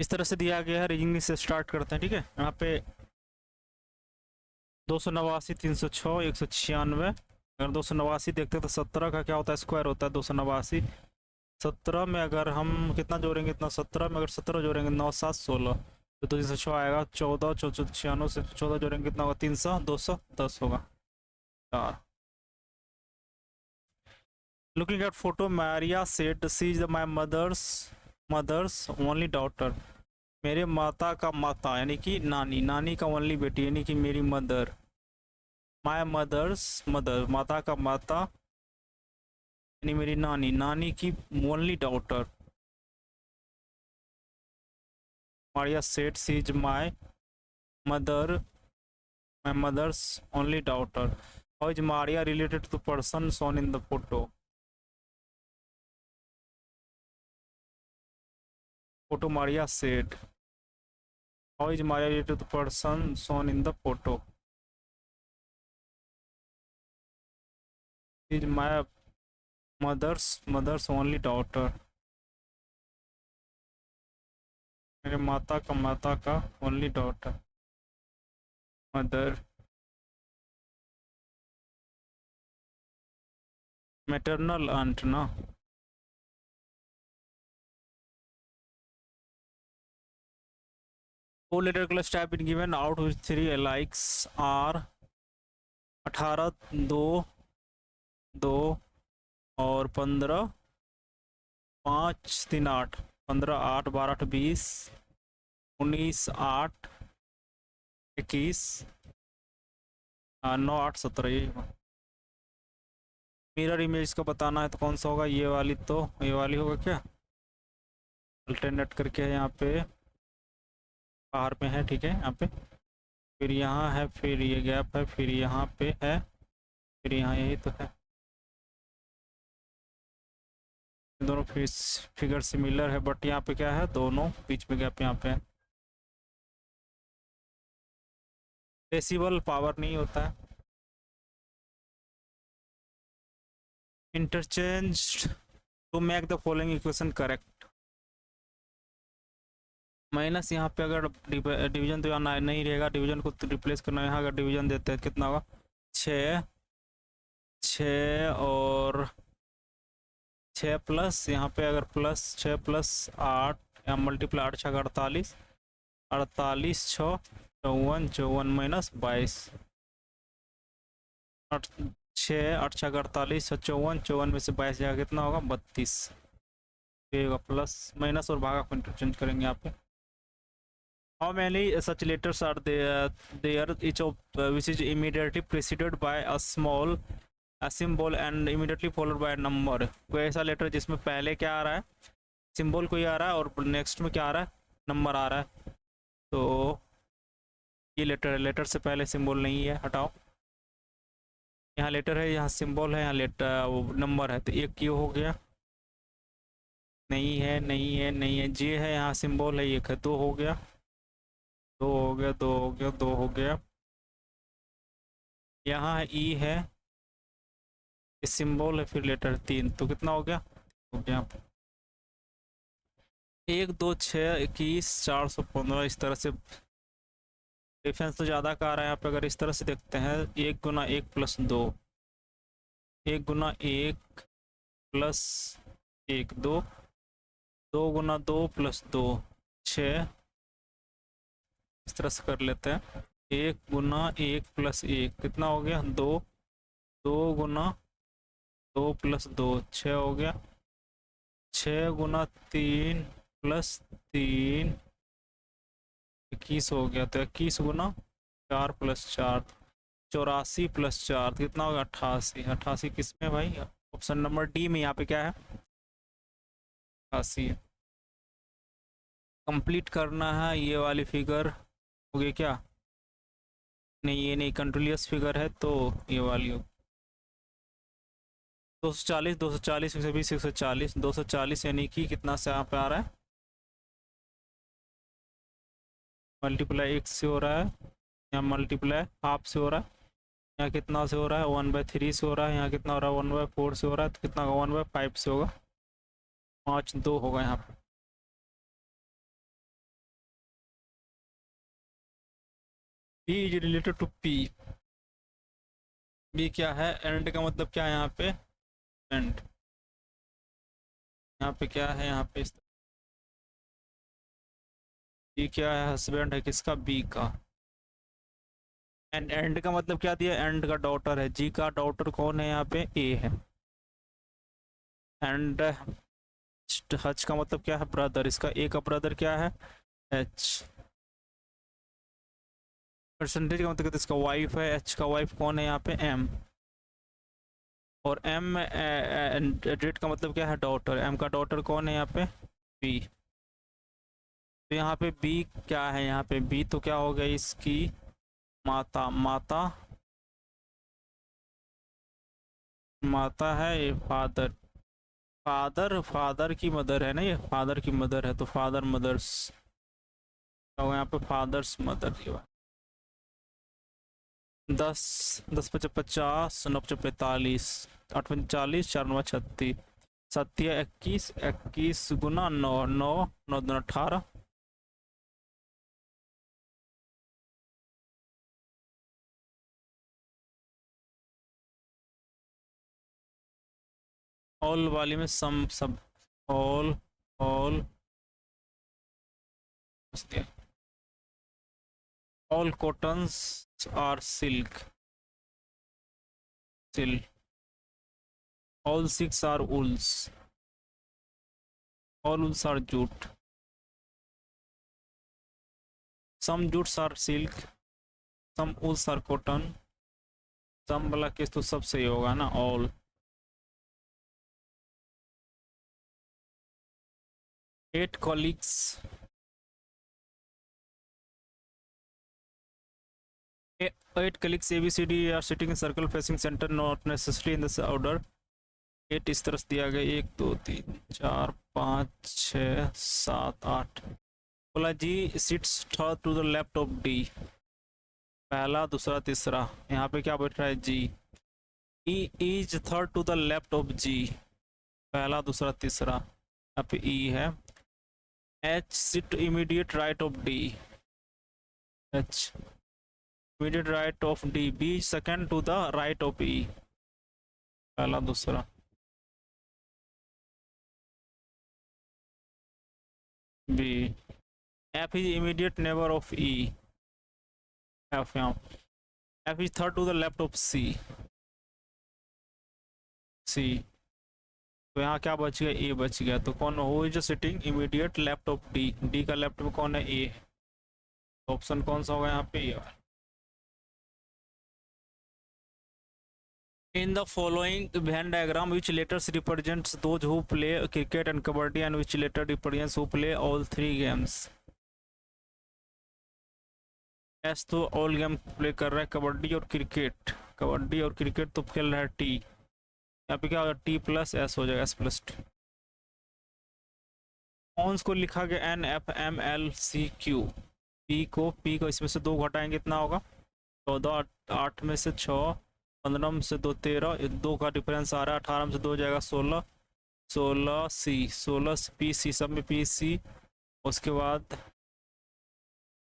इस तरह से दिया गया है, रीजनिंग से स्टार्ट करते हैं। ठीक है, यहाँ पे 289, 306, 196। अगर 289 देखते हैं तो 17 का क्या होता है, स्क्वायर होता है 289। 17 में अगर हम कितना जोड़ेंगे, इतना 17 में अगर 17 जोड़ेंगे 9 7 16, तो 306 आएगा। 14 14 96 से 14 जोड़ेंगे कितना होगा, 300, 210 होगा। चार। Looking at photo, Maria said she is my mother's only daughter. मेरे माता का माता यानी कि नानी, नानी का ओनली बेटी यानी कि मेरी मदर। माई मदर्स मदर, माता का माता यानी मेरी नानी, नानी की only daughter. Maria said she is my mother's only daughter. How is Maria related to person shown in the photo. Photo Maria said. How is Maria related to person shown in the photo. Is my mother's only daughter. मेरे माता का only daughter, mother. Maternal aunt ना। Four letter clutch type in given out which 3 likes are 18, 2, 2 और 15, 5 3 8, 15 8 12 8 20, 19 8 21, 9 8 17। Mirror image का बताना है तो कौन सा होगा, ये वाली, तो ये वाली होगा क्या। अल्टरनेट करके है यहाँ पे, बाहर में है। ठीक है, यहाँ पे फिर यहाँ है, फिर ये गैप है, फिर यहाँ पे है, फिर यहाँ, यही तो है। दोनों फिगर सिमिलर है, बट यहाँ पे क्या है, दोनों बीच में गैप यहाँ पे है। डेसिबल पावर नहीं होता है। Interchange to make the following equation correct. Minus यहाँ पे अगर डिवीजन तो यहाँ नहीं रहेगा, डिवीजन को रिप्लेस करना। यहाँ अगर डिवीजन देते हैं कितना होगा, 6 6 और 6 प्लस यहाँ पे अगर प्लस 6 प्लस 8, यहाँ मल्टीप्लाई 8 6 48, 48 6 54, 54 माइनस 22, 6 8 6 48, 54, 54 में से 22 जाएगा कितना होगा, 32। होगा प्लस माइनस और भागा को इंटरचेंज करेंगे यहाँ पे। How many such letters are there each of which is immediately preceded by a symbol and immediately followed by a number। कोई ऐसा लेटर जिसमें पहले क्या आ रहा है, सिंबल कोई आ रहा है, और नेक्स्ट में क्या आ रहा है, नंबर आ रहा है। तो ये लेटर है, लेटर से पहले सिंबल नहीं है, हटाओ। यहाँ लेटर है, यहाँ सिंबल है, यहाँ लेटर वो नंबर है, तो एक ये हो गया, नहीं है नहीं है नहीं है, जे है, यहाँ सिंबल है, एक है, दो हो गया, दो हो गया, दो हो गया, दो हो गया। यहाँ है ई है, सिंबल है, फिर लेटर 3, तो कितना हो गया, हो गया 1 2 6 21 415। इस तरह से डिफरेंस तो ज़्यादा का आ रहा है यहाँ पे। अगर इस तरह से देखते हैं, 1 गुना 1 प्लस 2, 1 गुना 1 प्लस 1 2, 2 गुना 2 प्लस 2 6। इस तरह से कर लेते हैं, 1 गुना 1 प्लस 1 कितना हो गया, 2, 2 गुना 2 प्लस 2 6 हो गया, 6 गुना 3 प्लस 3 21 हो गया। तो 21 गुना 4 प्लस 4 84 प्लस 4 कितना होगा, 88। 88 किस में भाई, ऑप्शन नंबर डी में। यहाँ पे क्या है, 88 है। कंप्लीट करना है ये वाली फिगर, हो गई क्या, नहीं ये नहीं, कंटिन्यूअस फिगर है तो ये वाली हो। 240 240 120 140, 240 यानी कि कितना से यहाँ पे आ रहा है, मल्टीप्लाई 1 से हो रहा है, यहाँ मल्टीप्लाई हाफ से हो रहा है, यहाँ कितना से हो रहा है, 1/3 से हो रहा है, यहाँ कितना हो रहा है, 1/4 से हो रहा है, तो कितना होगा, 1/5 से होगा, 5 2 होगा यहाँ पे। B is related to P. B क्या है, एंड का मतलब क्या है यहाँ पे, एंड। यहाँ पे क्या है, यहाँ पे बी क्या है, हस्बैंड है किसका, बी का। एंड का मतलब क्या दिया, एंड का डॉटर है, जी का डॉटर कौन है यहाँ पे, ए है। एंड हच का मतलब क्या है, ब्रदर, इसका ए का ब्रदर क्या है, एच। परसेंटेज का मतलब इसका वाइफ है, एच का वाइफ कौन है यहाँ पे, एम। और एम डेट का मतलब क्या है, डॉटर, एम का डॉटर कौन है यहाँ पे, बी। तो यहाँ पे बी क्या है, यहाँ पे बी तो क्या हो गया इसकी माता, माता, माता है ये फादर, फादर फादर की मदर है ना, ये फादर की मदर है, तो फादर मदर्स, तो यहाँ पे फादर्स मदर की बात। 10, 10×5 = 50, 9×5 = 45, 8×40, 4×9 = 36, 7×21, 21 × 9, 9, 9×2 = 18। ऑल वाली में सम सब, all all cottons are silk, silk, all silks are wools, all wools are jute, some jutes are silk, some wools are cotton, some वाला केस तो सब सही होगा ना, all. Eight colleagues, 8 colleagues ABCD are sitting in circle facing center, not necessarily in this order। 8 इस तरह से दिया गया, 1 2 3 4 5 6 7 8। बोला G sits third to the left of D, पहला दूसरा तीसरा, यहाँ पे क्या बैठ रहा है, G. E is third to the left of G, पहला दूसरा तीसरा, यहाँ पे ई है। H sit immediate right of D, H immediate right of D, B second to the right of E, पहला दूसरा, B. F is immediate neighbour of E, F यहाँ, F is third to the left of सी, सी। तो यहाँ क्या बच गया, ए बच गया, तो कौन हो is sitting immediate left of D, D का लेफ्ट में कौन है, ए। ऑप्शन कौन सा होगा यहाँ पे, ए। In the following Venn diagram, which letters represents those who play cricket and kabaddi, and which letter represents who play all three games? S तो ऑल गेम प्ले कर रहा है, कबड्डी और क्रिकेट, कबड्डी और क्रिकेट तो खेल रहा है टी, यहाँ पे क्या होगा, टी प्लस एस हो जाएगा, एस प्लस टी। ऑन्स को लिखा गया N F M L C Q, P को इसमें से 2 घटाएंगे कितना होगा, 14, 8 में से 6, 15 में से 2 13, 2 का डिफरेंस आ रहा है, 18 में से 2 जाएगा 16, 16 सी, 16 पी सी, सब में पी सी। उसके बाद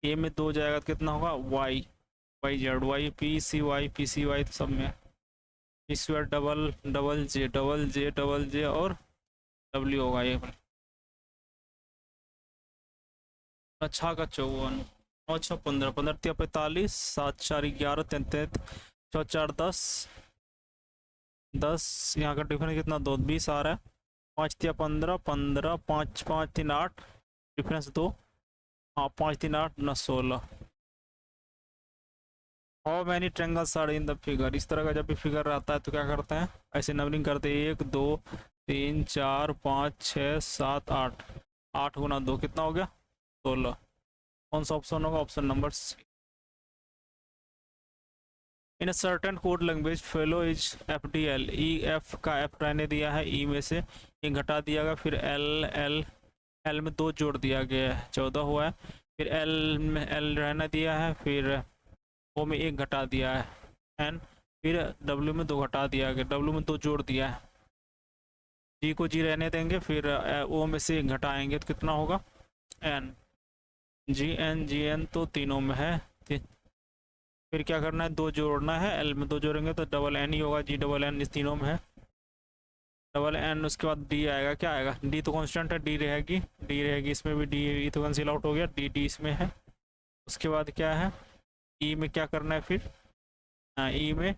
ए में 2 जाएगा तो कितना होगा, Y, Y Z, Y P C Y, तो सब में P square, double double J, double J double J, और डब्ल्यू होगा ये। अच्छा का 54, 9 6 15, 15 3 45, 7 4 11, 33, 6 4 10, 10, यहाँ का डिफरेंस कितना, 2 20 आ रहा है, 5 3 15, 15, 5 5 3 8, डिफरेंस 2, हाँ 5 3 8 9 16। How many triangles are in the figure, इस तरह का जब भी फिगर रहता है तो क्या करते हैं, ऐसे नंबरिंग करते हैं, 1 2 3 4 5 6 7 8, 8 गुना 2 कितना हो गया, 16। कौन सा ऑप्शन होगा, option number C. In certain code language fellow is F D L, E F का एफ रहने दिया है, ई में से ये घटा दिया गया, फिर एल एल, एल में 2 जोड़ दिया गया है, 14 हुआ है, फिर एल में एल रहना दिया है, फिर ओ में 1 घटा दिया है, एन, फिर डब्ल्यू में 2 घटा दिया गया, डब्ल्यू में 2 जोड़ दिया है, जी को जी रहने देंगे, फिर ओ में से 1 घटाएंगे तो कितना होगा, एन, जी एन तो तीनों में है, फिर क्या करना है, दो जोड़ना है, एल में दो जोड़ेंगे तो डबल एन ही होगा, जी डबल एन इस तीनों में है, डबल एन। उसके बाद डी आएगा, क्या आएगा, डी तो कांस्टेंट है, डी रहेगी इसमें भी, डी तो कैंसिल आउट हो गया, डी डी इसमें है। उसके बाद क्या है, ई में क्या करना है फिर, हाँ ई में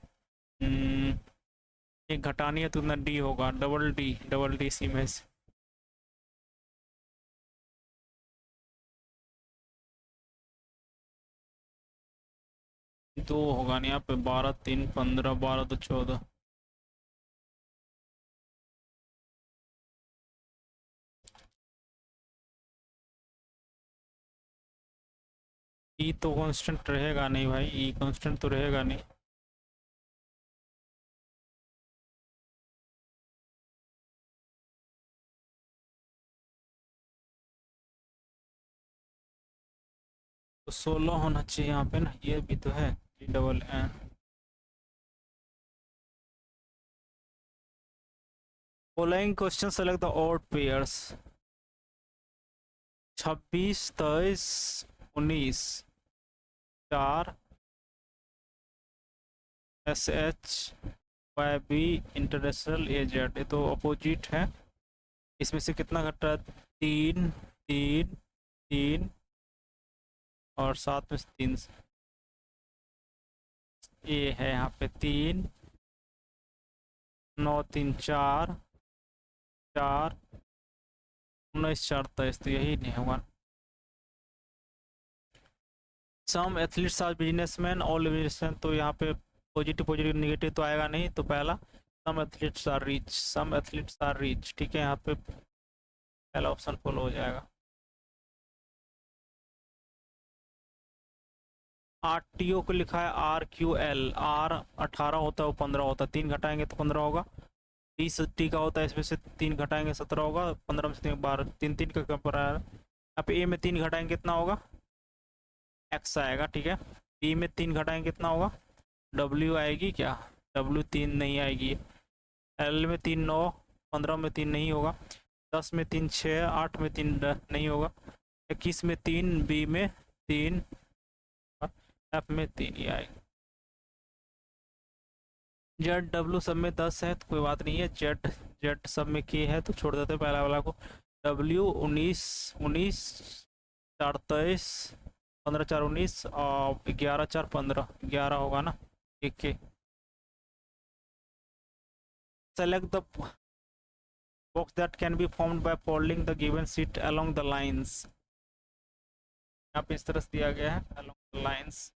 एक घटानी है तो कितना डी होगा, डबल डी सी में से। दो होगा नहीं यहाँ पे, 12 3 15, 12 तो 14। ई तो कांस्टेंट रहेगा नहीं भाई, ई कांस्टेंट तो रहेगा नहीं। तो 16 होना चाहिए यहाँ पे ना, ये भी तो है, G double N. Following question select the odd pairs. 26 23 19, 4 S H Y B international A Z, ये तो अपोजिट है। इसमें से कितना घट रहा है, 3 3 3 और साथ में 3, ये है यहाँ पे 3 9 3 4 4 19 4 23, तो यही नहीं होगा। Some athletes are businessman, all businessman, तो यहाँ पे पॉजिटिव पॉजिटिव निगेटिव तो आएगा नहीं, तो पहला some athletes are rich, some athletes are rich, ठीक है, यहाँ पे पहला ऑप्शन फॉलो हो जाएगा। आर टी ओ को लिखा है आर क्यू एल, आर 18 होता है, वो 15 होता है, 3 घटाएंगे तो 15 होगा। टी टी का होता है, इसमें से 3 घटाएंगे 17 होगा, 15 में से 12, 3 3 का कम पर आया। यहाँ पे ए में 3 घटाएंगे कितना होगा, एक्स आएगा, ठीक है। बी में 3 घटाएंगे कितना होगा, डब्ल्यू आएगी क्या, डब्ल्यू 3 नहीं आएगी। एल में 3 9, 15 में 3 नहीं होगा, 10 में 3 6, 8 में 3 नहीं होगा, 21 में 3, बी में 3, एफ में 3 ही आएगा। जेड डब्ल्यू सब में 10 है तो कोई बात नहीं है, जेड जेड सब में के है तो छोड़ देते हैं पहला वाला को। डब्ल्यू 19 19 4 23, 15 4 19 और 11 4 15, 11 होगा ना, एक के। Select the box that can be formed by folding the given seat along the lines. यहाँ पे इस तरह से दिया गया है, अलोंग द लाइंस।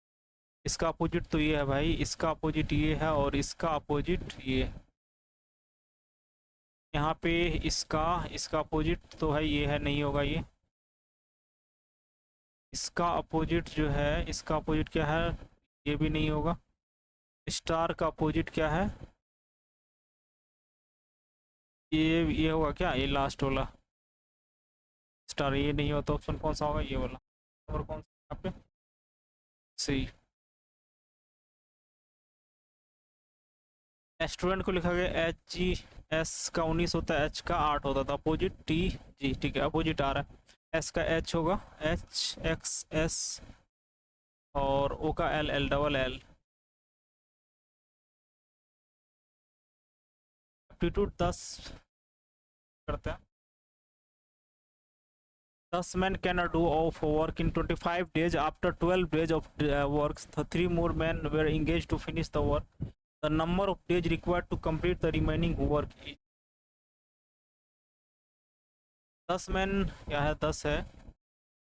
इसका अपोजिट तो ये है भाई, इसका अपोजिट ये है और इसका अपोजिट ये। यहाँ पे इसका इसका अपोजिट तो है ये है, नहीं होगा ये। इसका अपोजिट जो है, इसका अपोजिट क्या है, ये भी नहीं होगा। स्टार का अपोजिट क्या है, ये होगा क्या, ये लास्ट वाला स्टार, ये नहीं होता। ऑप्शन कौन सा होगा, ये वाला। और कौन सा यहाँ पे, सी। स्टूडेंट को लिखा गया एच जी, एस का 19 होता है, एच का 8 होता था, अपोजिट टी जी, ठीक है, अपोजिट आ रहा है। एस का एच होगा, एच एक्स एस, और ओ का L, L double L. Aptitude 10 करते हैं। 10 men can do of work in 25 days. After 12 days of work, 3 more men were engaged to finish the work. The number of days required to complete the remaining work is 10 man, क्या है, 10 है,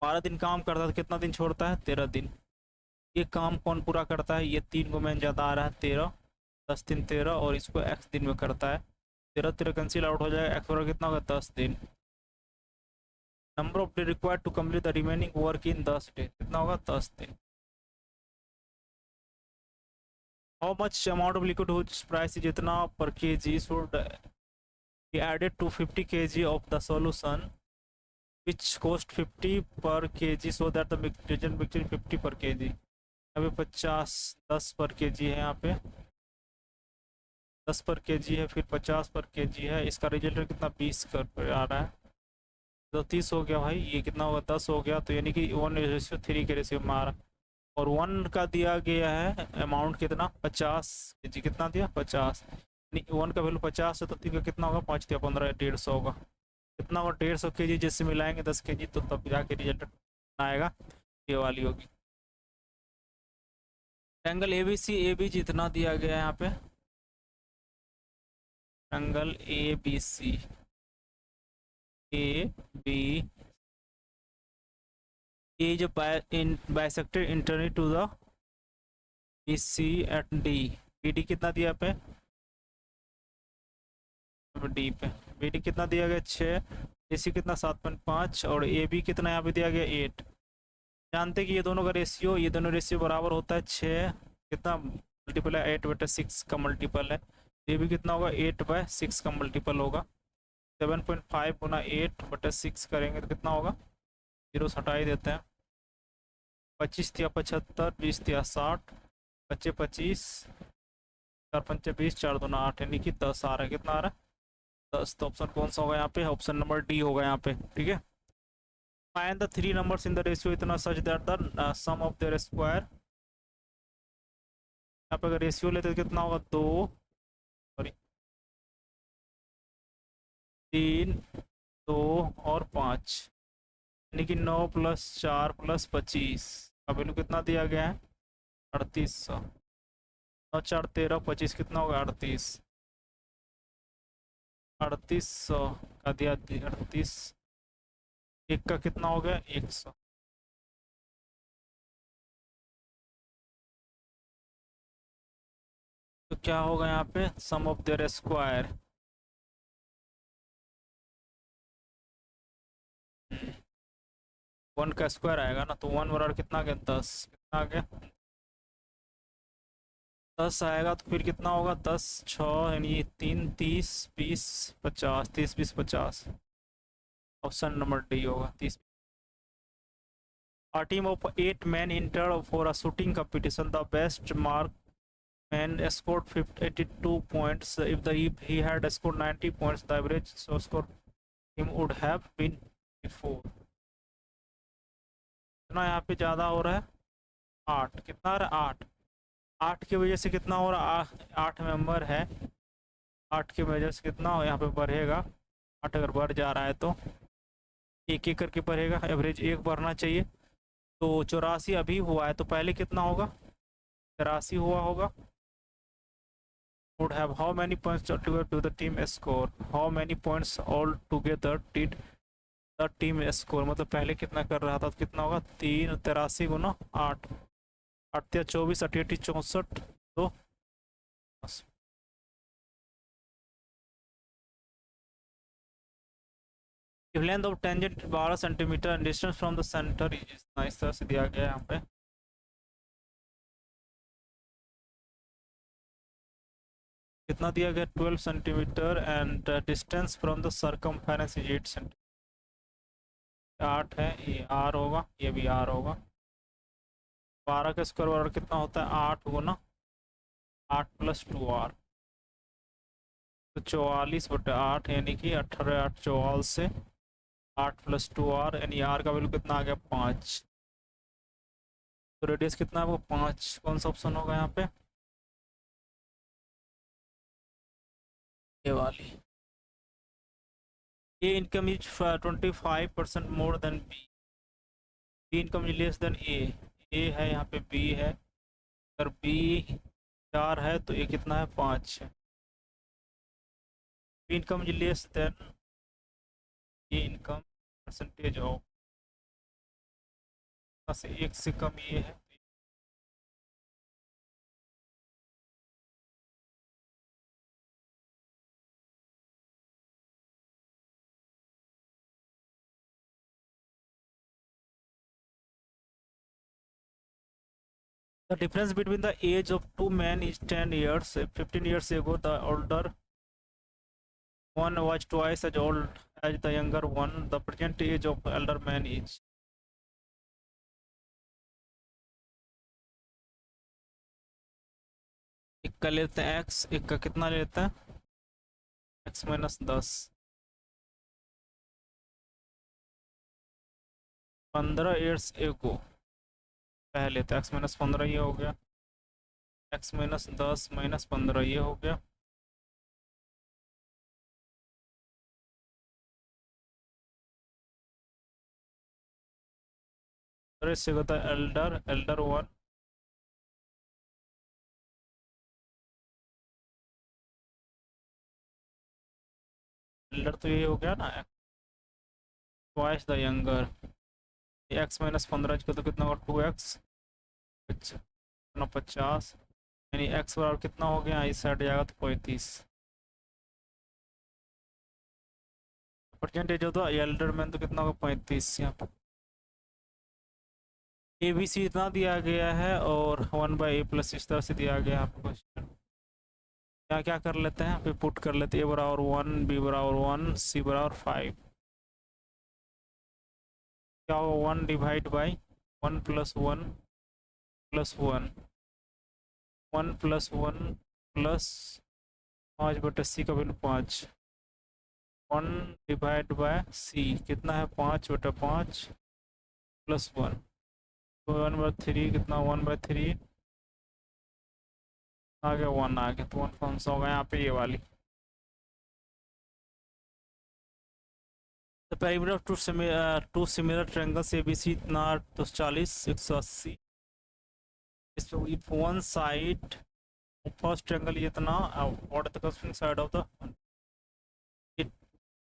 12 दिन काम करता है, कितना दिन छोड़ता है, 13 दिन। ये काम कौन पूरा करता है, ये 3 को मैन ज़्यादा आ रहा है, 13, 10 दिन 13, और इसको एक्स दिन में करता है, 13 13 कैंसिल आउट हो जाएगा, एक्स वर्क कितना होगा, 10 दिन। Number of day required to complete the remaining work in 10 day, कितना होगा, 10 दिन। How much amount of liquid whose price, जितना per K G should be added to 50 kg of the solution which cost 50 per K G, so that the detergent mixture 50 per K जी। अभी 50 10 पर K जी है, यहाँ पे 10 पर K जी है, फिर 50 per K जी है, इसका रिजल्ट कितना 20 कर आ रहा है, तो 30 हो गया भाई, ये कितना होगा, 10 हो गया, तो यानी कि 1:3 के रेशियो में आ रहा है। और 1 का दिया गया है अमाउंट कितना 50 kg, कितना दिया 50, 1 का वैल्यू 50 है तो 3 का कितना होगा 5 दिया 15, 150 होगा, कितना होगा 150 kg, जिससे मिलाएंगे 10 kg तो तब जाके रिजल्ट आएगा, ये वाली होगी। Angle A B C, A B जितना दिया गया है यहाँ पे, angle A B C, A B is bisected internally to the BC at D, BD कितना दिया पे डी पे, BD कितना दिया गया 6, AC कितना 7.5 और AB कितना यहाँ पे दिया गया 8। जानते कि ये दोनों का रेशियो, ये दोनों रेशियो बराबर होता है 6 कितना मल्टीपल है 8/6 का मल्टीपल है, ये भी कितना होगा 8/6 का मल्टीपल होगा, 7.5 गुना 8/6 करेंगे तो कितना होगा, जीरो हटा ही देते हैं, 25 तिया 75, 20 तिया 60, 25 25, 4 पंचे 20, 4 दूना 8, यानी कि 10 आ रहा है, कितना आ रहा है 10, तो ऑप्शन कौन सा होगा यहाँ पे, ऑप्शन नंबर डी होगा यहाँ पे, ठीक है। Find the 3 numbers in the ratio इतना such that the sum of their square, यहाँ पे अगर रेशियो लेते तो कितना होगा 2, सॉरी 3, 2 और 5, यानी कि 9 + 4 + 25 का वैल्यू कितना दिया गया है 3800, 9 4 13, 25 कितना होगा 38, 3800 का दिया 38, एक का कितना हो गया 100, तो क्या होगा यहाँ पे सम ऑफ देयर स्क्वायर, 1 का स्क्वायर आएगा ना, तो 1 बराबर कितना आ गया 10, कितना आ गया 10 आएगा, तो फिर कितना होगा 10 6 यानी 3 30 20 50, 30 20 50, ऑप्शन नंबर डी होगा 30। A team of 8 men entered for a shooting competition. The best mark man scored 82 points. If he had scored 90 points, the average score him would have been 4। कितना यहाँ पे ज़्यादा हो रहा है 8, कितना आ रहा है 8, 8 की वजह से कितना हो रहा है 8 मेंबर है, 8 की वजह से कितना हो यहाँ पे बढ़ेगा, 8 अगर बढ़ जा रहा है तो एक एक करके बढ़ेगा, एवरेज 1 बढ़ना चाहिए, तो 84 अभी हुआ है तो पहले कितना होगा 83 हुआ होगा, would have how many points to the team score, how many points all together did the team score, मतलब पहले कितना कर रहा था तो कितना होगा 3 83 गुना 8, 8 या 24, 88 64, तो if length of tangent 12 centimetre and distance from the center is, इस तरह से दिया गया है यहाँ पे, कितना दिया गया 12 centimetre and distance from the circumference is 8 centimetre, 8 है, ये आर होगा, ये भी आर होगा, 12 का स्क्वायर बराबर कितना होता है 8 गुना 8 + 2r, तो 44/8 यानी कि 18 8 44 से 8 + 2r, यानी आर का वैल्यू कितना आ गया 5, तो रेडियस कितना है वो 5, कौन सा ऑप्शन होगा यहाँ पे ये वाली। A income is 25% more than B, B income is less than A है यहाँ पे बी है, अगर बी 4 है तो ए कितना है 5 है, B income is less than A income percentage of, से 1 से कम ये है, the difference between the age of 2 men is 10 years, 15 years ago the older one was twice as old as the younger one, the present age of elder man is, एक का लेते हैं x, एक का कितना लेते हैं x - 10, 15 years ago पहले तो एक्स माइनस 15 ये हो गया, एक्स माइनस 10 माइनस 15 ये हो गया, और इससे होता है एल्डर एल्डर 1, एल्डर तो ये हो गया ना, twice the younger, x minus 15 का तो कितना होगा 2x, 50, यानी एक्स बराबर कितना हो गया, इस साइड जाएगा तो 35 परसेंटेज होता है, एल्डर मैन तो कितना होगा 35 यहाँ पर। ए बी सी इतना दिया गया है और 1/a+ इस तरह से दिया गया है आपको क्वेश्चन। क्या क्या कर लेते हैं यहाँ पे, पुट कर लेते हैं, ए बराबर 1, बी बराबर 1, सी बराबर 5, क्या होगा 1 divide by 1 plus 1 plus 1, 1 plus 1 plus 5/c का वैल्यू 5, 1 डिवाइड बाय सी कितना है 5/5 प्लस 1, तो 1/3 कितना 1/3 आ गया 1 आ गया, तो 1 कौन सा होगा यहाँ पे, ये वाली। The perimeter of two similar triangles ABC इतना 240 180, इसमें if one side first triangle ये इतना, what is the corresponding side of the,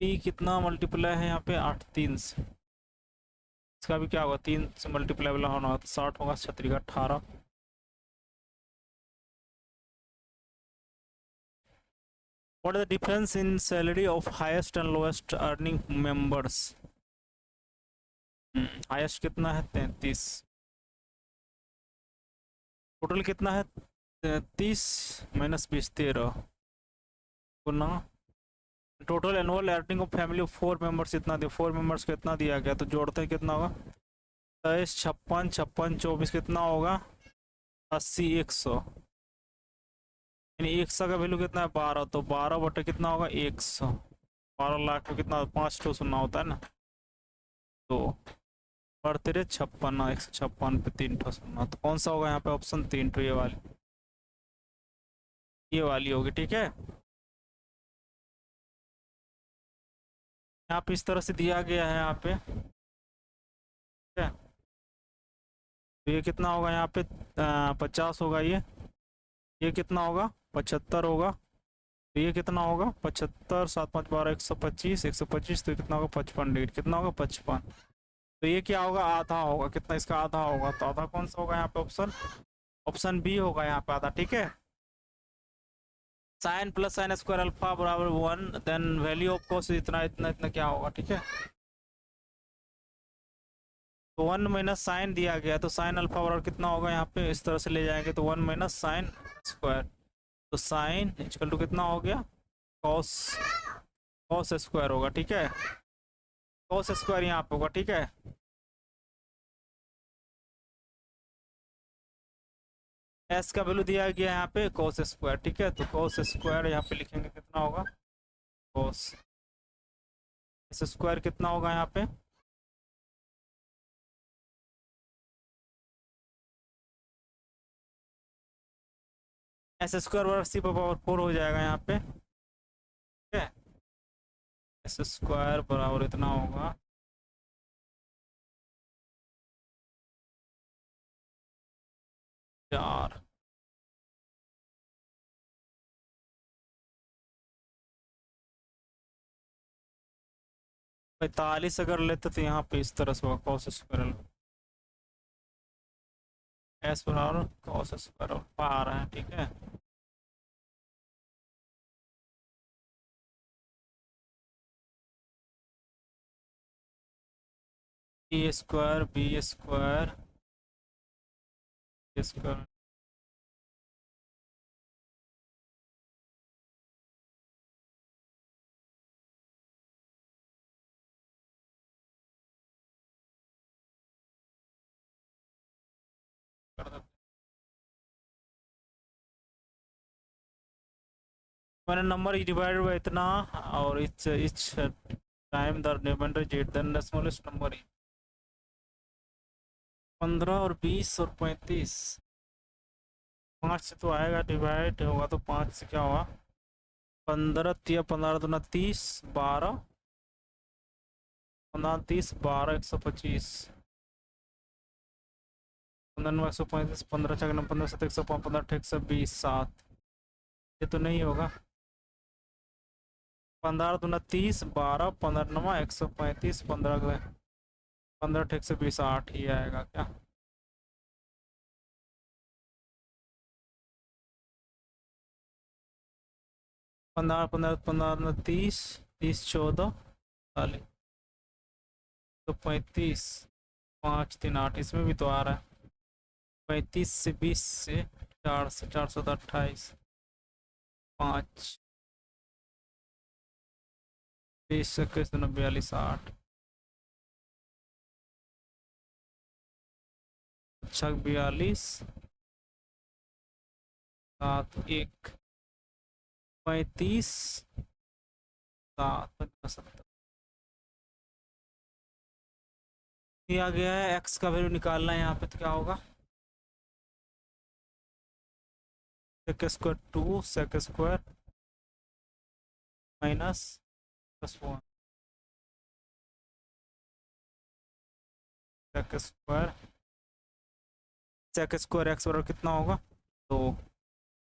ये कितना मल्टीप्लाई है यहाँ पे 8 3 से, इसका भी क्या होगा 3 से मल्टीप्लाई वाला होना, तो 60 होगा, 36 का 18। What is the difference in salary of highest and lowest earning members? Highest कितना है 33, टोटल कितना है 33 minus 20 13 Guna total annual earning of family of 4 members इतना दिया, 4 मेंबर्स को इतना दिया गया, तो जोड़ते हैं कितना होगा 23 56 56 24 कितना होगा 80 100, यानी 100 का वैल्यू कितना है 12, तो 12 बटे कितना होगा 100, 12 लाख में कितना 5 ठो सुनना होता है ना, तो बढ़ते रहे 56 156 पे 3 ठो सुनना, तो कौन सा होगा यहाँ पे ऑप्शन 3 ठो, ये वाली होगी, ठीक है। यहाँ पे इस तरह से दिया गया है यहाँ पे, ठीक है, तो ये कितना होगा यहाँ पे 50 होगा, ये कितना होगा 75 होगा, तो ये कितना होगा 75 7 5 12 125 125, तो कितना होगा 55 डिग्री, कितना होगा 55, तो ये क्या होगा आधा होगा, कितना इसका आधा होगा, तो आधा कौन सा होगा यहाँ पे ऑप्शन, ऑप्शन बी होगा यहाँ पे आधा, ठीक है। Sine plus sine square alpha बराबर 1, देन वैल्यू ऑफ कॉस इतना इतना इतना क्या होगा, ठीक है, तो 1 माइनस साइन दिया गया, तो साइन अल्फा बराबर कितना होगा यहाँ पे, इस तरह से ले जाएंगे तो 1 माइनस साइन स्क्वायर, तो साइन इक्वल टू कितना हो गया कॉस, कॉस स्क्वायर होगा, ठीक है, कॉस स्क्वायर यहाँ पे होगा, ठीक है। एस का वैल्यू दिया गया यहाँ पे कॉस स्क्वायर, ठीक है, तो कॉस स्क्वायर यहाँ पे लिखेंगे कितना होगा कॉस स्क्वायर कितना होगा यहाँ पे, एस स्क्वायर बराबर सी पावर 4 हो जाएगा यहाँ पे, ठीक है, एस स्क्वायर बराबर इतना होगा 4, पैंतालीस अगर लेते तो यहाँ पे इस तरह से होगा कॉस स्क्वायर, एस बराबर कॉस स्क्वायर आ रहा है, ठीक है। A square B square square, मैंने नंबर डिवाइडेड बाय इतना, और each time the remainder Z then the smallest number, 15 और 20 और 35, 5 से तो आएगा, डिवाइड होगा तो 5 से क्या होगा, 15 या 15 दूना 30, 12, 15 30 12, 125, 15 135, 15 छः 15 7 105, 15 120, 7, ये तो नहीं होगा। 15 दूना 30, 12, 15 9 135, 15 15 120, 8 ही आएगा क्या। 15 15 15 30, 30 14 40, तो 35, 5 3 8, इसमें भी तो आ रहा है। 35 से 20 से 4 से 428, 5 20 से 21 2 42, 8, अच्छा 42, 7 1, 35, 7 70 दिया गया है। एक्स का वैल्यू निकालना है यहाँ पे, तो क्या होगा, sec square 2 sec square minus +1 sec square, sec square X बराबर कितना होगा, तो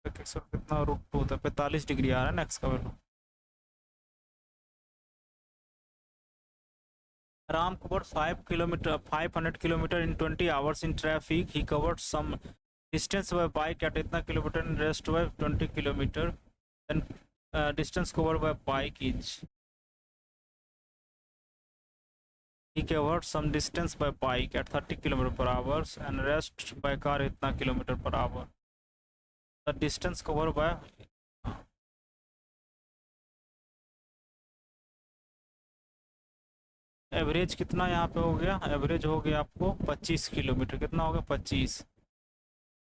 सेक स्क्वायर कितना, √2 होता है, 45 डिग्री आ रहा है ना एक्स का value. Ram covered 500 kilometer in 20 hours in traffic. He covered some distance by bike at इतना kilometre, and rest by 20 kilometer. Then distance covered by bike is, he covered some distance by bike at 30 kilometer per hour and rest by car इतना kilometre per hour. The distance covered by, average कितना यहाँ पे हो गया, average हो गया आपको 25 kilometre, कितना हो गया 25,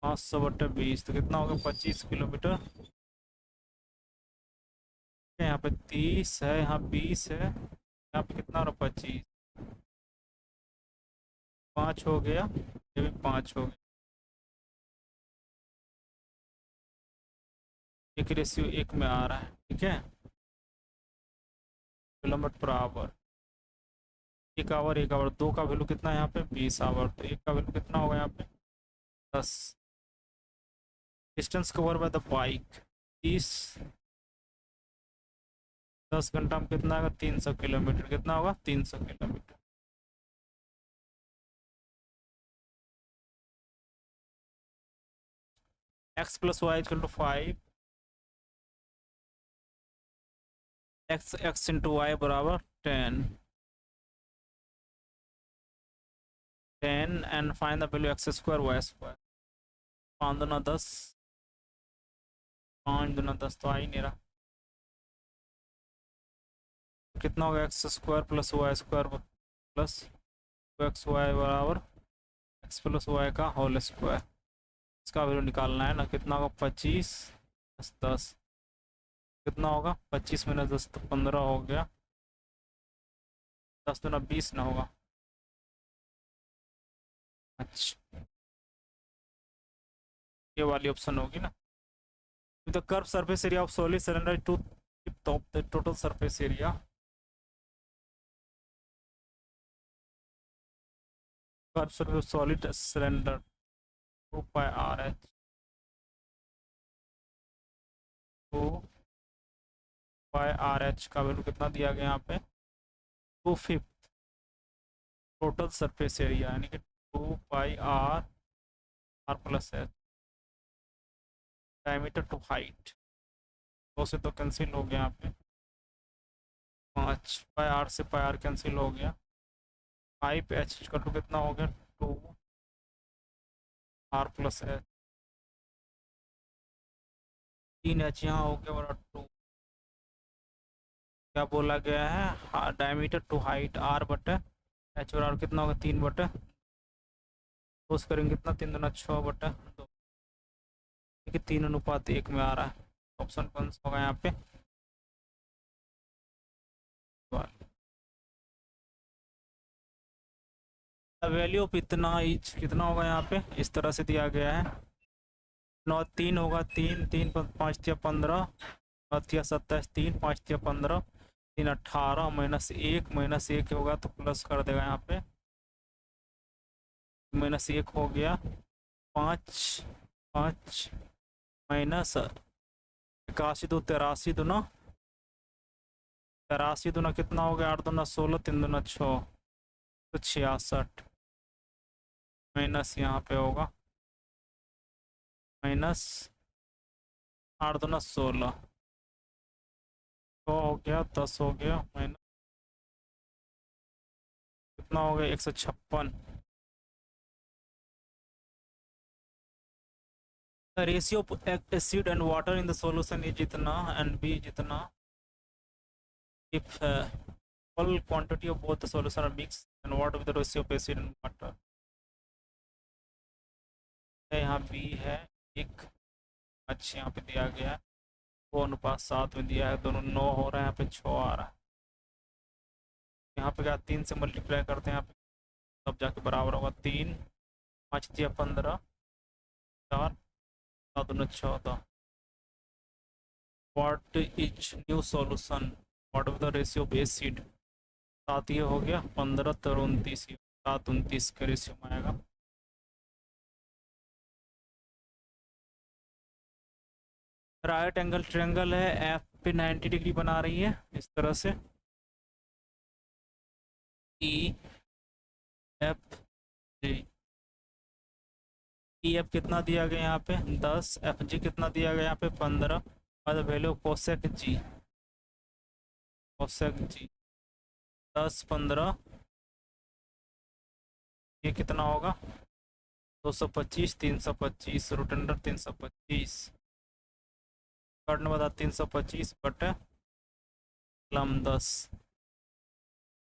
500/20, तो कितना हो गया 25 किलोमीटर। यहाँ पे 30 है, यहाँ 20 है, यहाँ पे कितना हो रहा 25, 5 हो गया, ये भी 5 हो गया, एक रेशियो 1 में आ रहा है, ठीक है। Kilometre per hour, 1 our 1 our, 2 का वैल्यू कितना है यहाँ पे 20 आवर, तो 1 का वैल्यू कितना होगा यहाँ पे 10। Distance cover by the bike 30, 10 घंटा में कितना होगा 300 किलोमीटर, कितना होगा 300 kilometre. x + y = 5, x × y बराबर 10, 10 and find the value x² y²। 5 दूना 10, 5 दूना 10 तो आ ही नहीं रहा, कितना होगा x² + y² प्लस 2xy बराबर x + y का होल स्क्वायर। इसका वैल्यू निकालना है ना, कितना होगा 25 + 10, कितना होगा 25 - 10 तो 15 हो गया, 10 दूना 20 ना होगा, अच्छा ये वाली ऑप्शन होगी ना। The curve surface area of solid cylinder to top the total surface area, curve surface solid cylinder 2πRh, 2πRh का वैल्यू कितना दिया गया यहाँ पे 2/5 टोटल सरफेस एरिया, यानी कि 2πr r+h, diameter to height, 2 से तो कैंसिल हो गया यहाँ पे, 5πr से πr कैंसिल हो गया, 5h का टू कितना हो गया 2r+h, 3h यहाँ हो गया बड़ा 2, क्या बोला गया है डायमीटर टू हाइट r/h, और r कितना होगा 3/2, पोस्ट करेंगे कितना 3 दूना 6/2, ठीक है 3:1 में आ रहा है, ऑप्शन कौन सा होगा यहाँ पे। वैल्यू ऑफ इतना इच कितना होगा यहाँ पे, इस तरह से दिया गया है। 9 3 होगा, 3 3 5 या 15, 9 या 27, 3 5 या 15, 3 18 -1 होगा तो प्लस कर देगा यहाँ पे, -1 हो गया। 5 5 माइनस 81 2 83 दूना 83 दूना कितना हो गया, 8 दूना 16, 3 दूना 6 तो 66, माइनस यहाँ पे होगा -8 दूना 16, 6 हो गया, 10 हो गया, माइनस कितना हो गया 156। The ratio of acid and water in the solution is जितना and B जितना if full quantity of both the solution are mixed, and what will the ratio of acid and water। यहाँ B है 1, अच्छा यहाँ पे दिया गया है 2:7 में दिया है, दोनों 9 हो रहा है, यहाँ पे 6 आ रहा है। यहाँ पे क्या 3 से मल्टीप्लाई करते हैं यहाँ पे, तब जाके बराबर होगा 3 5 या 15 4 7 9 14। What is new solution, what is the ratio of acid, 7 ये हो गया, 15 तो 29, 7 29 का रेशियो में आएगा। राइट एंगल ट्रायंगल है, एफ पे 90 डिग्री बना रही है इस तरह से, E F G, E F कितना दिया गया यहाँ पे 10, एफ जी कितना दिया गया यहाँ पे 15, और वैल्यू कोसेक जी 10 15 ये कितना होगा 225 325 रूट अंडर 325 करने बता 325 बटे लम 10,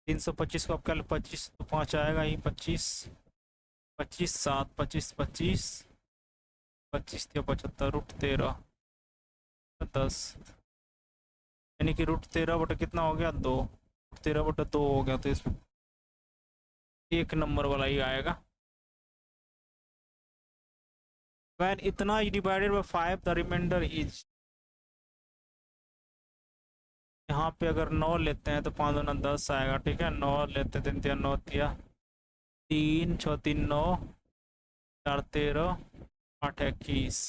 325 को अब कल 25 तो 5 आएगा ही, 25 25 7 25 25 25 75 रूट 13 10, यानी कि रूट 13 बटे कितना हो गया 2, रूट 13 बटे 2 हो गया, तो इसमें 1 नंबर वाला ही आएगा। वैन इतना ही divided by 5 the remainder is, यहाँ पे अगर 9 लेते हैं तो 5 दूना 10 आएगा, ठीक है 9 लेते हैं 3 3 9 दिया 3 6 3 9 4 13 8 21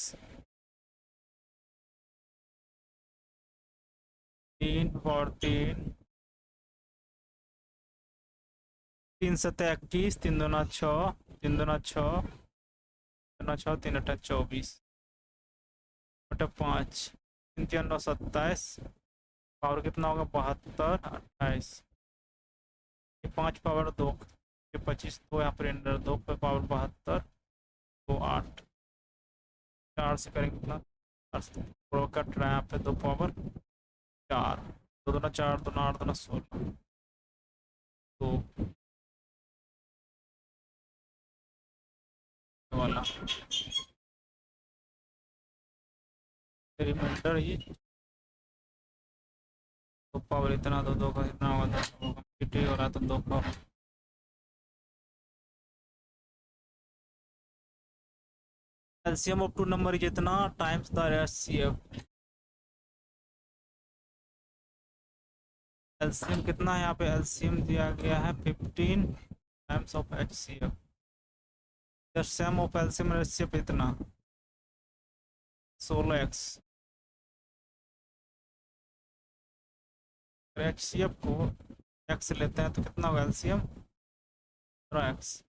3 4 3 3 7 21 3 दूना 6 3 दूना 6 दूना 6 3 8 24 बटे 5 3 3 9 27, पावर कितना होगा 72 28, ये 5 पावर 2 ये 25 2 यहाँ पर अंडर 2 पे पावर 72 2 8 4 से करेंगे कितना, कट रहा है यहाँ पे 2 पावर 4, 2 दूना 4 दूना 8 दूना 16 तो वाला रिमाइंडर ही 2 पावर इतना 2 2 का इतना होगा 10 कंप्लीट हो रहा है तो 2 पावर एलसीएम ऑफ 2 नंबर जितना टाइम्स द एचसीएफ, एलसीएम कितना है यहाँ पे, एलसीएम दिया गया है 15 times of HCF, the sum of LCM और एचसीएफ इतना 16x, एचसीएफ को x लेते हैं तो कितना होगा एलसीएम 15x,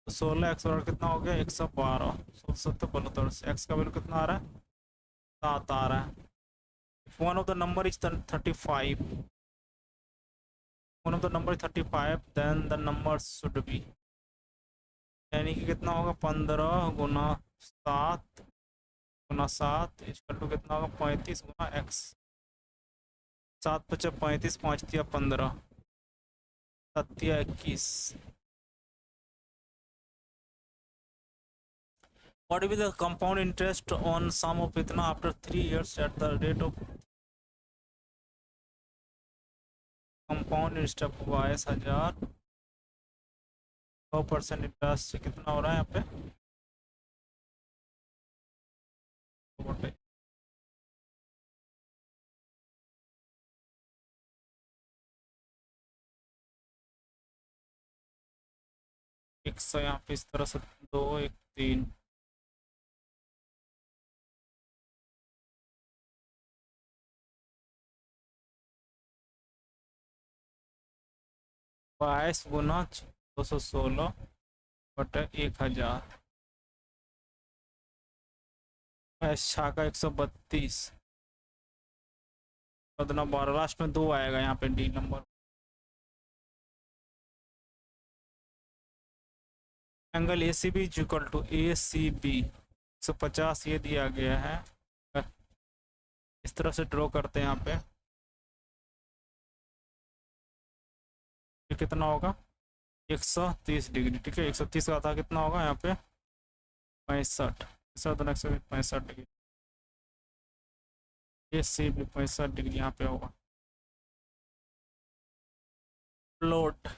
तो 16x और कितना हो गया 112, 16 से x का वैल्यू कितना आ रहा है 7 आ रहा है। If one of the number is 35, one of the number is 35, then the number should be, यानी कि कितना होगा 15 गुना 7 गुना 7 इक्वल टू कितना होगा 35 गुना x, 7 5 35 5 दिया 15 7 दिया 21। What will be the compound interest on sum of इतना after 3 years at the rate of compound interest of 22,000 %, interest कितना हो रहा है यहाँ पे? एक सौ यहाँ पे इस तरह से, 2 1 3, 22 × 216/1000, 22 का 132, 14 12, लास्ट में 2 आएगा यहाँ पे D number. Angle A C B is equal to ACB 150 ये दिया गया है। इस तरह से ड्रॉ करते हैं यहाँ पे, ये कितना होगा? 130 डिग्री। ठीक है, 130 का था, कितना होगा यहाँ पे? 65, 165 डिग्री। ACB 65 डिग्री यहाँ पे होगा। Load,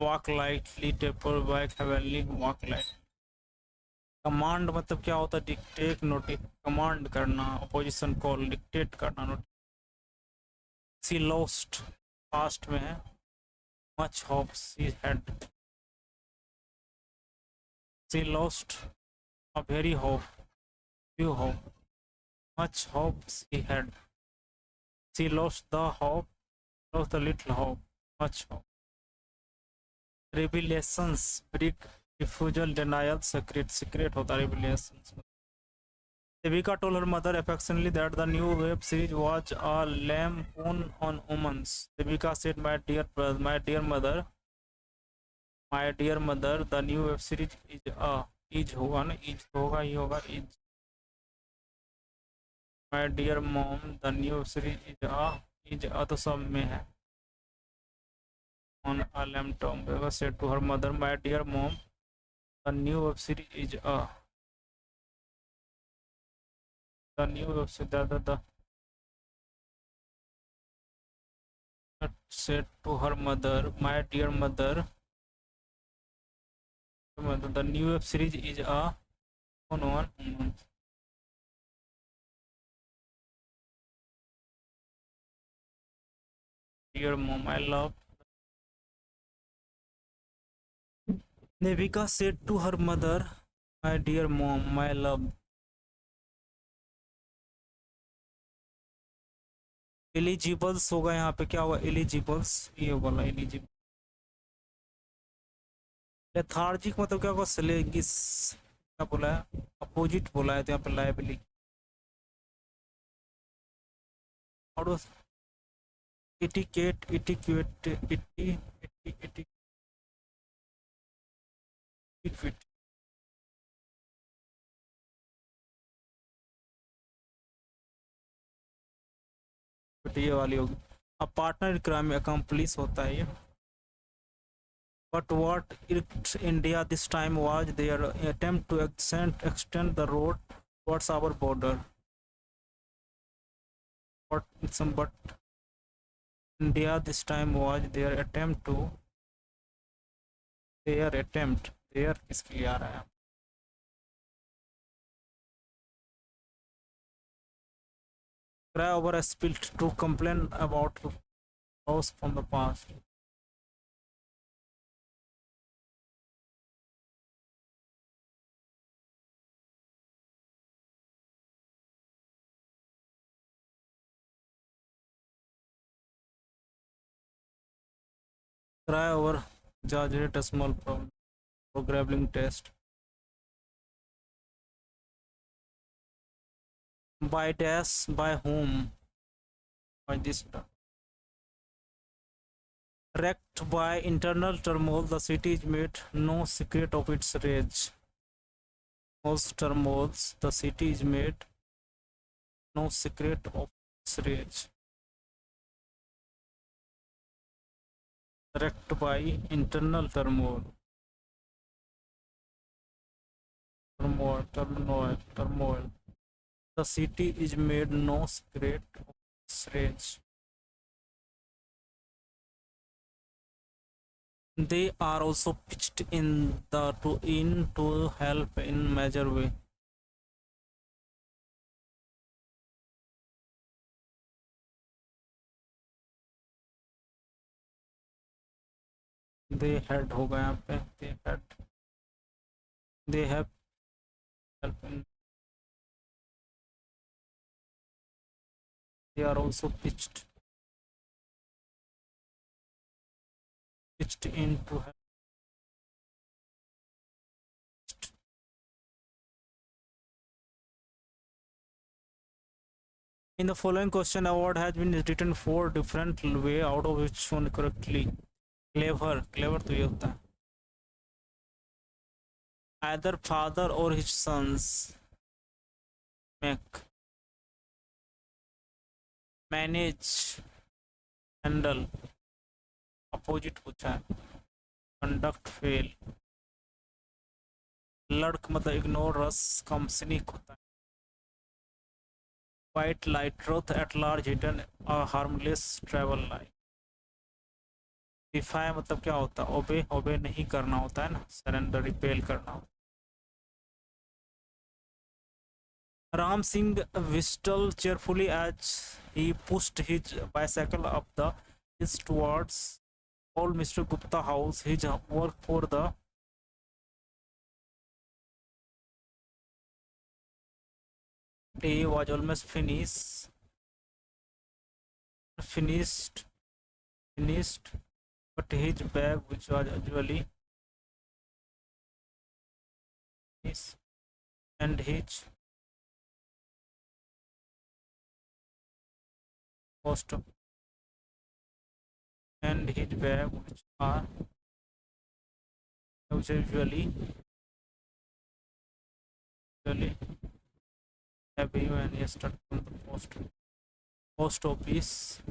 walk lightly, taper back heavenly, walk light. Command मतलब क्या होता है? डिक्टेट, नोटिस, कमांड करना, अपोजिशन कॉल, डिक्टेट करना, नोटिस। सी लॉस्ट, पास्ट में है। Much hope she had, she lost a very hope, few hope, much hope she had, she lost the hope, lost the little hope, much hope। Revelations, brick, refusal, denial, secret, secret होता है revelations। Devika told her mother affectionately that the new web series was a lampoon on women। Devika said, my dear brother, my dear mother, my dear mother, the new web series is होगा ना, is होगा, ही होगा, is। My dear mom, the new web series is तो सब में है। On a lampoon, Devika said to her mother, my dear mom, the new web series is the new web series, the said to her mother, my dear mother, the new web series is on dear mom, I love। Devika said to her mother, my dear mom, my love। एलिजिबल्स होगा यहाँ पे, क्या होगा? एलिजिबल्स, ये बोला eligible. Lethargic मतलब क्या होगा? स्लेगिस, क्या बोला है? अपोजिट बोला है, तो यहाँ पे लाइबिलिटी। और इटिकेट, इटिक्वेट, इटिक्विट, ये वाली होगी। अब पार्टनर क्राइम में अकम्प्लिस होता है ये। But what irked India this time was their attempt to extend the road towards our border. But India this time was their attempt to, their किसके लिए आ रहा है? Cry over a spilt, to complain about loss from the past। Cry over, exaggerate a small problem, programming test। By dash, by whom, by this। Wrecked by internal turmoil, the city is made no secret of its rage। Most turmoils, the city is made no secret of its rage। Wrecked by internal turmoil, turmoil, the city is made no secret of its rage। They are also pitched in the to help in major way. They had होगा यहाँ पे. They have help in. They are also pitched in to help. In the following question, award has been written 4 different way, out of which one correctly. Clever तो ये होता है. Either father or his sons. Make. Manage. Handle. Opposite पूछा है. Conduct fail. लड़क मतलब ignore, रस कम sneak होता है. White light, truth at large, hidden a harmless travel line. Defy मतलब क्या होता है? ओबे नहीं करना होता है ना. सरेंडर, रिपेल करना होता है. Ram Singh whistled cheerfully as he pushed his bicycle up the hills towards old Mr. Gupta house. His work for the day was almost finished, but his bag, which was usually his, and his post and his bag, which are usually heavy when he started from the post office.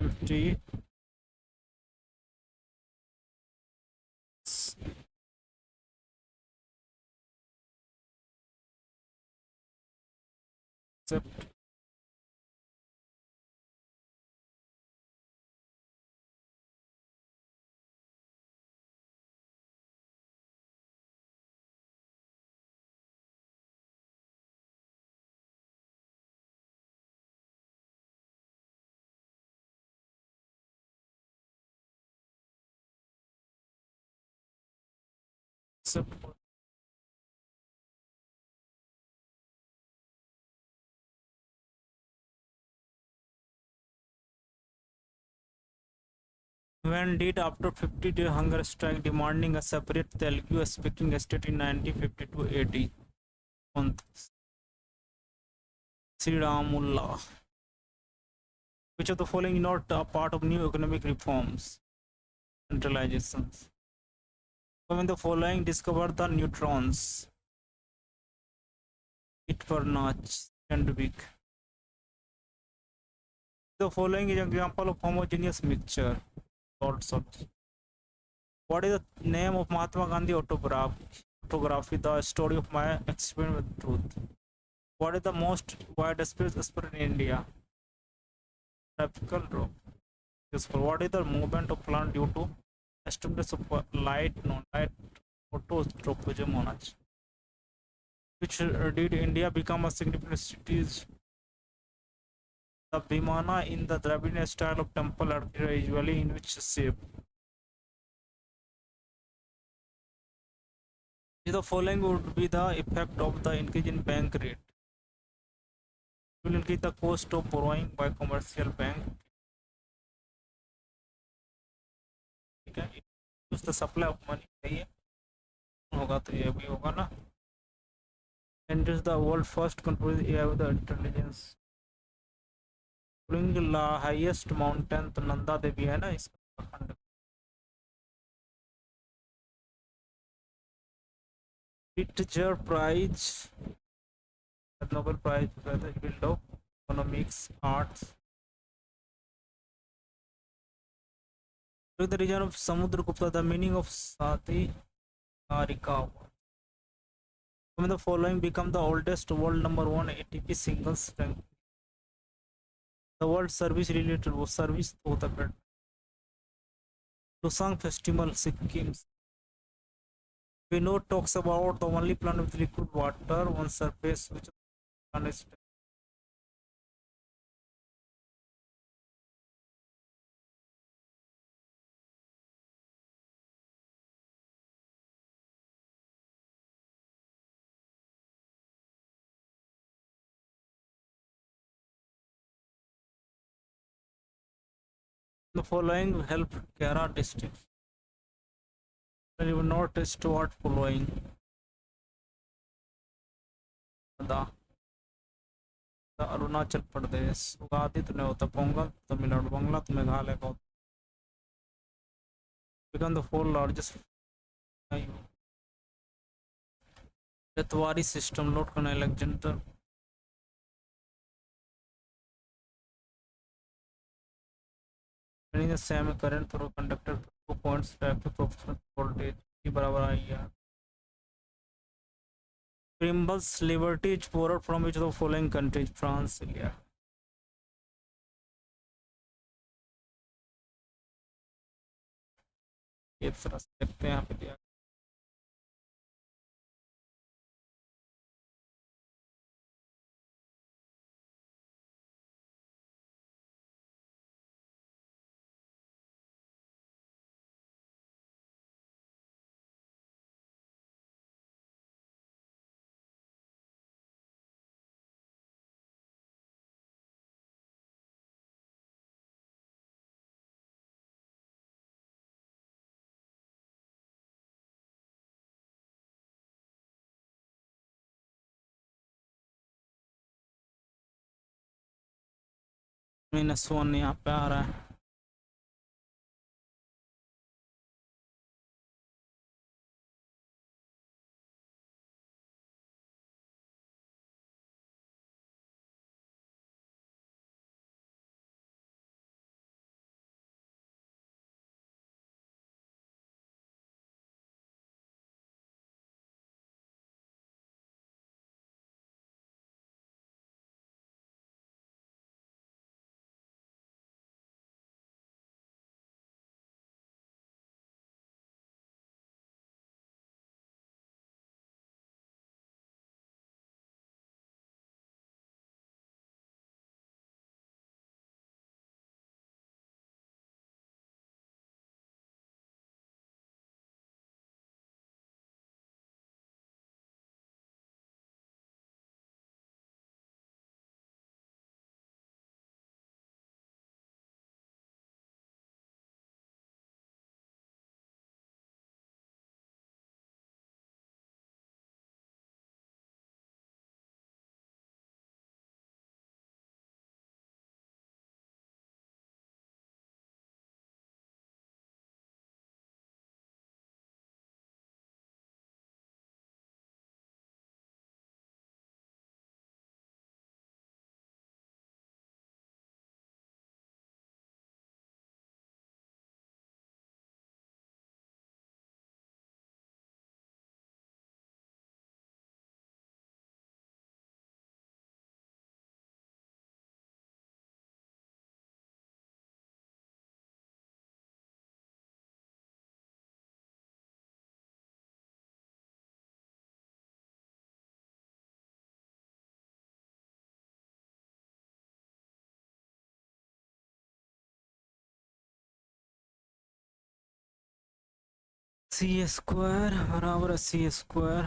Empty. Except when did after 50-day hunger strike demanding a separate Telugu speaking state in 1952-80 on Sri Ramullah. Which of the following is not a part of new economic reforms? Centralizations. When the following discovered the neutrons, it were not and weak. The following is an example of homogeneous mixture. Lots of. What is the name of Mahatma Gandhi autography? The story of my experiment with truth. What is the most widespread sport in India? Tropical drop. Useful. What is the movement of plant due to estimates of light, non-light, phototropism होना चाहिए. Which did India become a significant cities? The Vimana in the Dravidian style of temple architecture usually in which shape? The following would be the effect of the increase in bank rate. Will increase the cost of borrowing by commercial bank. ठीक है. Use the supply of money चाहिए होगा तो ये भी होगा ना. And is the world first country AI with the intelligence. The highest mountain तो नंदा देवी है ना इसका खंड. Literature prize, Nobel prize, field of economics, arts. The reason of Samudragupta, the meaning of सातिहारिका। When the following become the oldest world number one ATP singles rank, the world service related वो service होता है। Lusang festival Sikkim. We know talks about the only planet with liquid water on surface which planet. The following help Kara district. You will notice what following. The Arunachal Pradesh, Ugadi तो नहीं होता, पोंगल तमिलनाडु, बांग्ला तो मेघालय का होता। become the fourth largest रतवारी system load करना Alexander. the same current through conductor 2 points traffic proportional voltage की बराबर आई है। Primble's liberty is borrowed from which of the following countries? France, India. ये तरह से देखते हैं यहाँ पे दिया। -1 यहाँ पे आ रहा है। सी स्क्वायर बराबर सी स्क्वायर